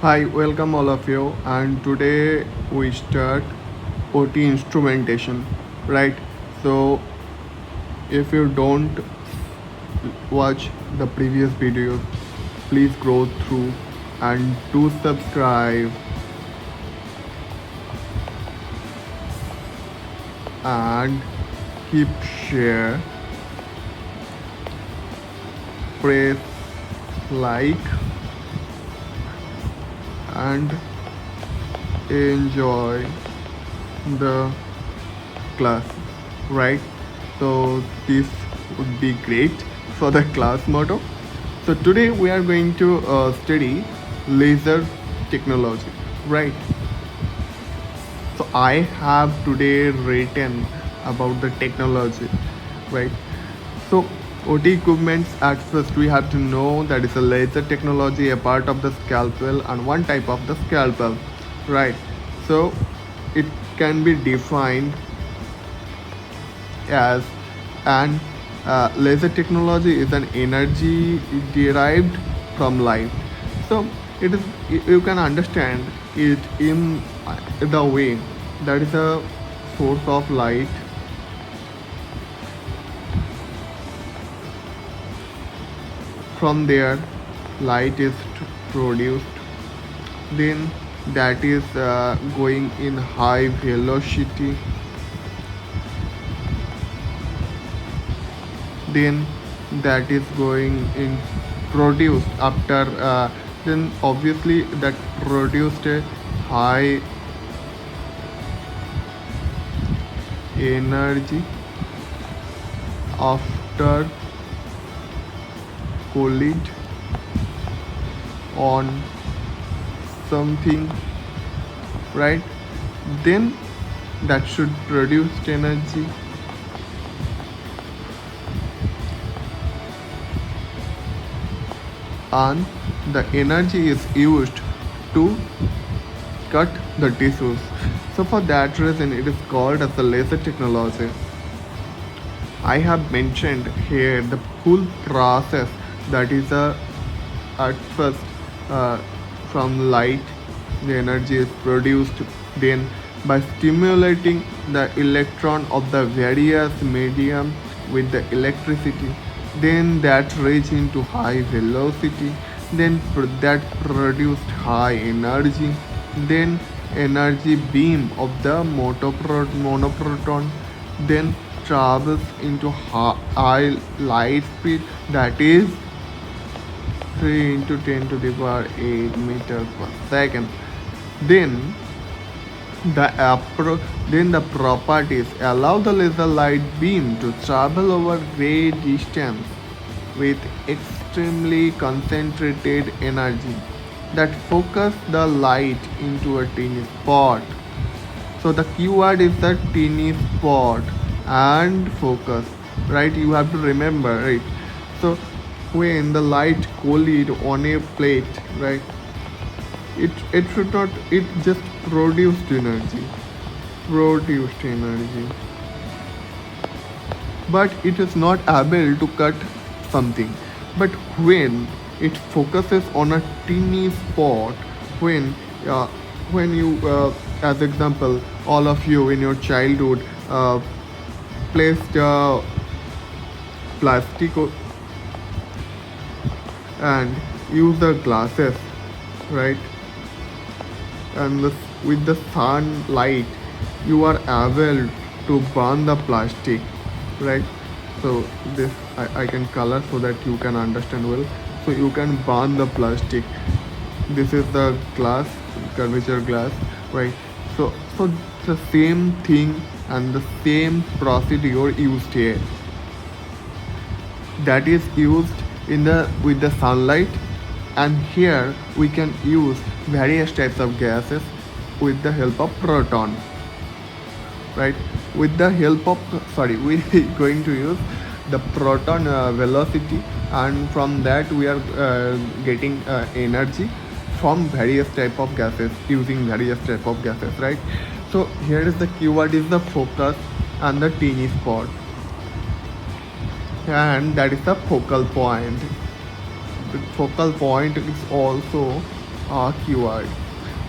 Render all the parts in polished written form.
Hi, welcome all of you. And today we start OT instrumentation, right? So, if you don't watch the previous videos, please go through and do subscribe and keep share, press like and enjoy the class, right? So this would be great for the class motto. So today we are going to study laser technology, right? So I have today written about the technology, right? So OT equipments, at first we have to know that is a laser technology, a part of the scalpel and one type of the scalpel, right? So it can be defined as an laser technology is an energy derived from light. So it is, you can understand it in the way that is a source of light. From there light is produced, then that is going in high velocity, then that is going in produced after then obviously that produced a high energy after collide on something, right? Then that should produce energy, and the energy is used to cut the tissues. So for that reason it is called as the laser technology. I have mentioned here the full process, that is at first uh, from light the energy is produced, then by stimulating the electron of the various medium with the electricity, then that reach into high velocity, then that produced high energy, then energy beam of the monoproton, then travels into high light speed, that is 3 into 10 to the power 8 meters per second. Then the then the properties allow the laser light beam to travel over great distance with extremely concentrated energy that focus the light into a tiny spot. So the keyword is the teeny spot and focus, right? You have to remember, right? So when the light collide on a plate, right? It should not, it just produced energy, but it is not able to cut something. But when it focuses on a teeny spot, when uh, when you as example all of you in your childhood placed plastic and use the glasses, right? And with the sunlight you are able to burn the plastic, right? So this I can color so that you can understand well. So you can burn the plastic. This is the glass, curvature glass, right? So the same thing and the same procedure used here, that is used in the with the sunlight. And here we can use various types of gases with the help of proton, right? With the help of, sorry, we going to use the proton velocity, and from that we are getting energy from various type of gases, using various type of gases, right? So here is the keyword is the focus and the teeny spot, and that is the focal point. The focal point is also occured.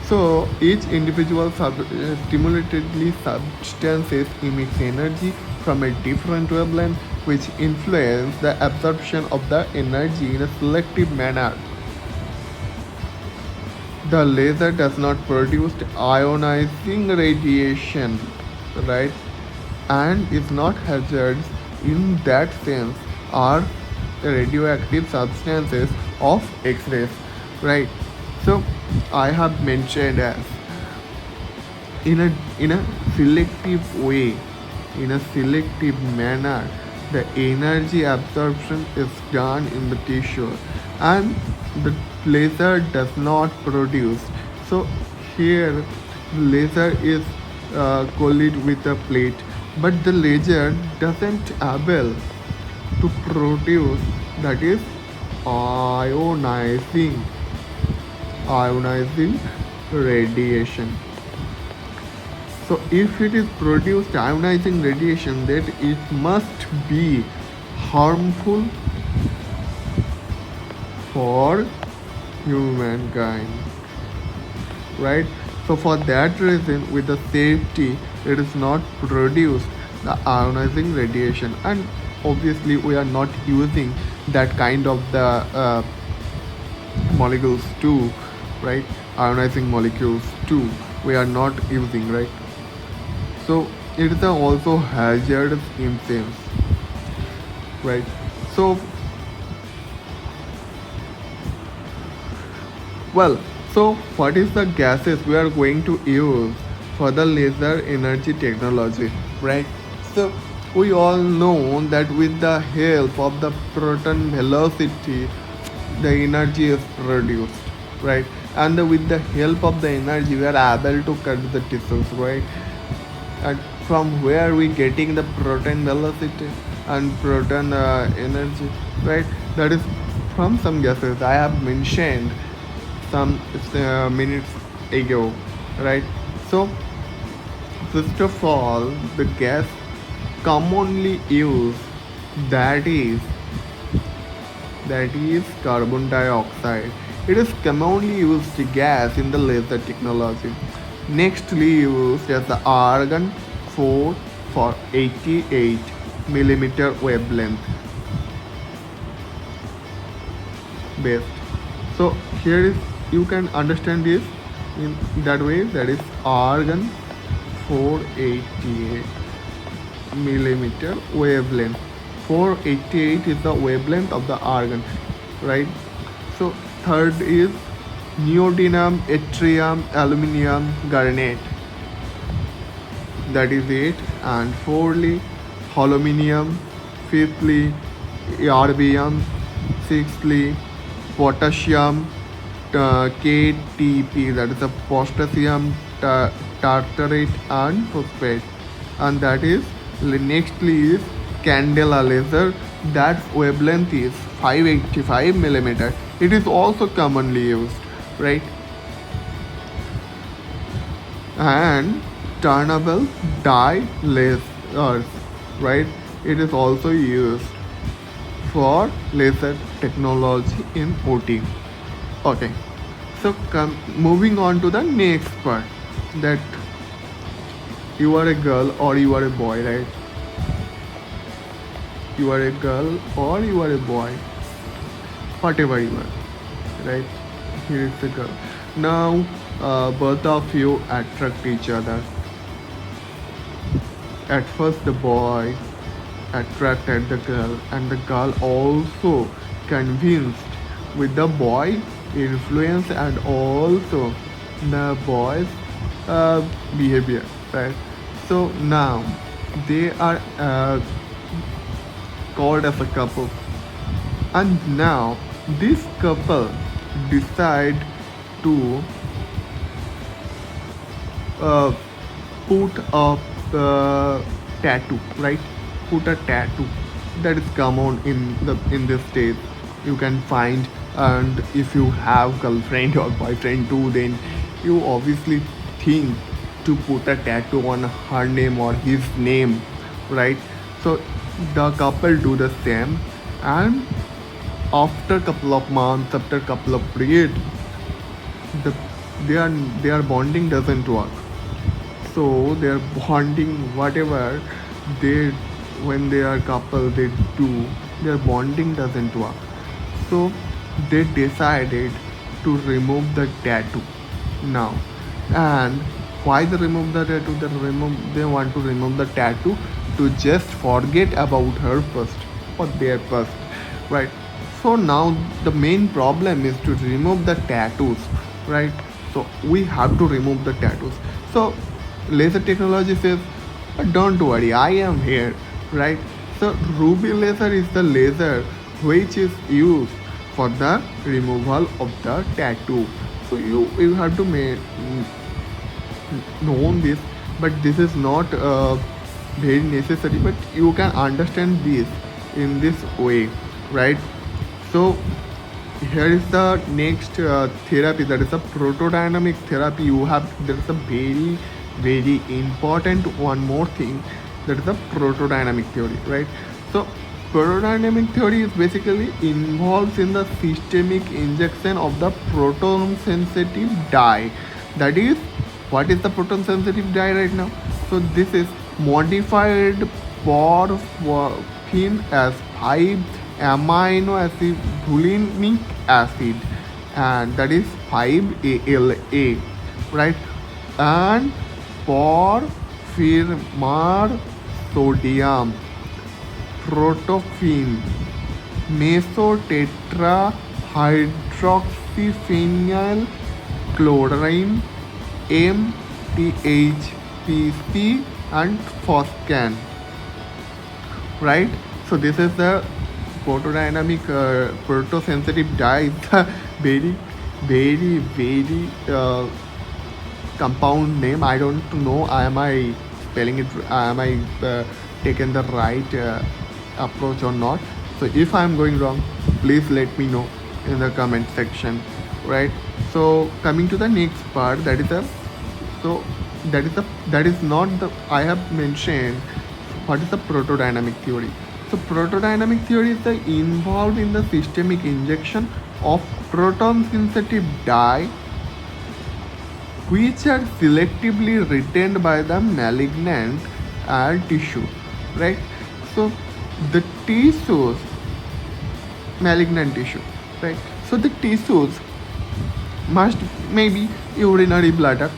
So each individual stimulatedly substances emits energy from a different wavelength which influence the absorption of the energy in a selective manner. The laser does not produce ionizing radiation, right? And is not hazardous in that sense are radioactive substances of X-rays, right? So I have mentioned as in a selective way, in a selective manner, the energy absorption is done in the tissue and the laser does not produce. So here laser is collated with a plate, but the laser doesn't able to produce, that is ionizing radiation. So if it is produced ionizing radiation, that it must be harmful for humankind, right? So for that reason, with the safety, it is not produced the ionizing radiation, and obviously we are not using that kind of the molecules too, right? Ionizing molecules too, we are not using, right? So it is also hazardous in sense, right? So well, so what is the gases we are going to use for the laser energy technology, right? So we all know that with the help of the proton velocity, the energy is produced, right? And with the help of the energy, we are able to cut the tissues, right? And from where we getting the proton velocity and proton energy, right? That is from some gases I have mentioned some minutes ago, right? So first of all, the gas commonly used, that is carbon dioxide. It is commonly used gas in the laser technology. Nextly used as the argon 4 for 88 millimeter wavelength best. So here is, you can understand this in that way, that is argon 488 millimeter wavelength. 488 is the wavelength of the argon, right? So third is neodymium, yttrium, aluminium, garnet, that is it. And fourthly holominium, fifthly erbium, sixthly potassium KTP, that is the potassium tartrate and phosphate, and that is nextly is candela laser, that wavelength is 585 millimeter. It is also commonly used, right? And turnable dye lasers, right? It is also used for laser technology in OT. Okay, so moving on to the next part, that you are a girl or you are a boy, right? You are a girl or you are a boy, whatever you are, right? Here is the girl. Now both of you attract each other. At first the boy attracted the girl, and the girl also convinced with the boy influence and also the boy's behavior, right? So now they are called as a couple, and now this couple decide to uh, put a tattoo, right? Put a tattoo, that is common in this state, you can find. And if you have girlfriend or boyfriend too, then you obviously think to put a tattoo on her name or his name, right? So the couple do the same, and after couple of months, after couple of period, the their their bonding doesn't work. So their bonding, whatever they, when they are couple they do, their bonding doesn't work. So they decided to remove the tattoo now. And why they remove the tattoo? They want to remove the tattoo to just forget about her past or their past, right? So now the main problem is to remove the tattoos, right? So we have to remove the tattoos. So laser technology says, don't worry, I am here, right? So ruby laser is the laser which is used for the removal of the tattoo. So you have to know this, but this is not very necessary, but you can understand this in this way, right? So here is the next therapy, that is a protodynamic therapy. You have, there is a very important one more thing, that is a protodynamic theory, right? So protodynamic theory is basically involves in the systemic injection of the proton sensitive dye. That is, what is the proton sensitive dye right now? So this is modified porphin as 5 amino acid bulinic acid, and that is 5-ALA, right? And porphyrimar sodium protophin mesotetrahydroxyphenyl chlorine MTHPC and Foscan, right? So this is the photodynamic protosensitive dye. Is the very compound name. I don't know. Am I spelling it? Am I taken the right approach or not? So if I am going wrong, please let me know in the comment section, right? So coming to the next part, that is a, so that is not the, I have mentioned what is the protodynamic theory. So protodynamic theory is the involved in the systemic injection of proton sensitive dye which are selectively retained by the malignant tissue, right? So the tissues, malignant tissue, right? So the tissues must maybe urinary bladder,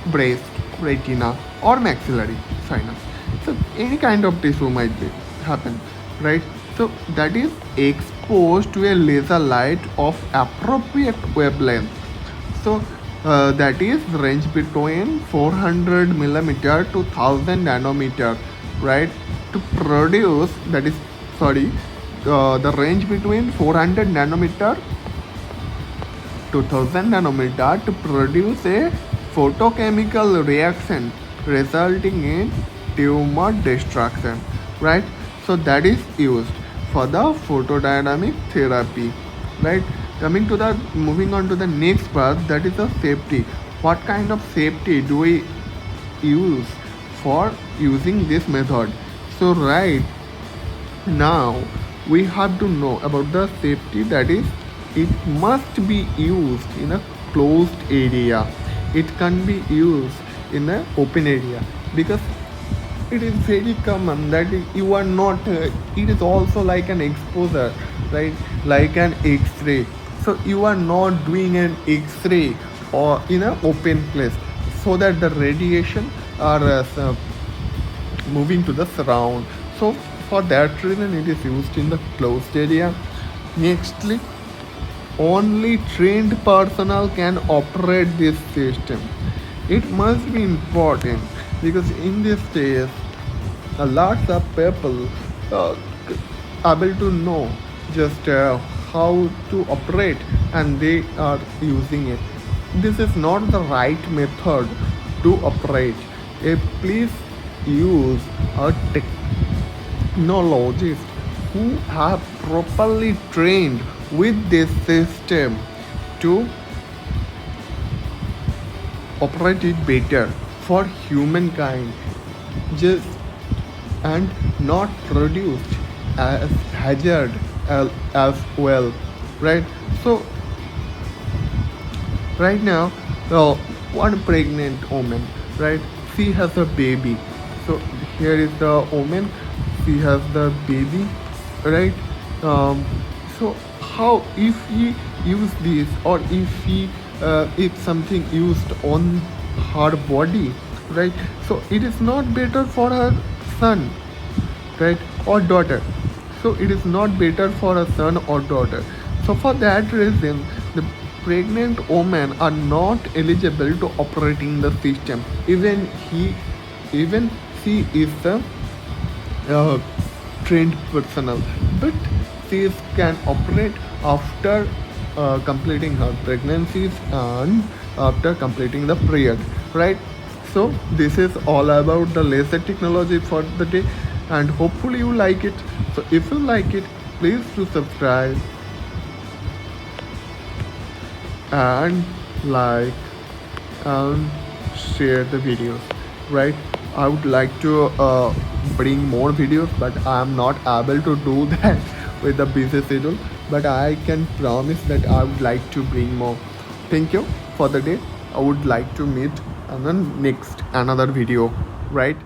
breast, retina, or maxillary sinus. So any kind of tissue might be happen, right? So that is exposed to a laser light of appropriate wavelength. So that is range between 400 millimeter to 1000 nanometer, right? To produce, that is, sorry, the range between 400 nanometer to 1000 nanometer to produce a photochemical reaction resulting in tumor destruction, right? So that is used for the photodynamic therapy, right? Coming to the, moving on to the next part, that is the safety. What kind of safety do we use for using this method? So right now we have to know about the safety, that is, it must be used in a closed area. It can't be used in an open area, because it is very common that you are not it is also like an exposure, right? Like an x-ray. So you are not doing an x-ray or in an open place, so that the radiation are moving to the surround. So for that reason it is used in the closed area. Nextly, only trained personnel can operate this system. It must be important, because in this case a lot of people able to know just how to operate, and they are using it. This is not the right method to operate. Please use a technologist who have properly trained with this system to operate it better for humankind, just and not produced as hazard as well, right? So Right now, uh, one pregnant woman, right, she has a baby. So here is the woman, she has the baby, right. So how, if he use this, or if something used on her body, right, so it is not better for her son, right, or daughter. So it is not better for a son or daughter. So for that reason, the pregnant women are not eligible to operating the system. Even she is the uh, trained personnel, but she can operate after completing her pregnancies and after completing the period, right. So this is all about the laser technology for the day, and hopefully you like it. So if you like it, please do subscribe and like and share the videos, right. I would like to bring more videos, but I am not able to do that with the busy schedule, but I can promise that I would like to bring more. Thank you for the day. I would like to meet on the next another video, right.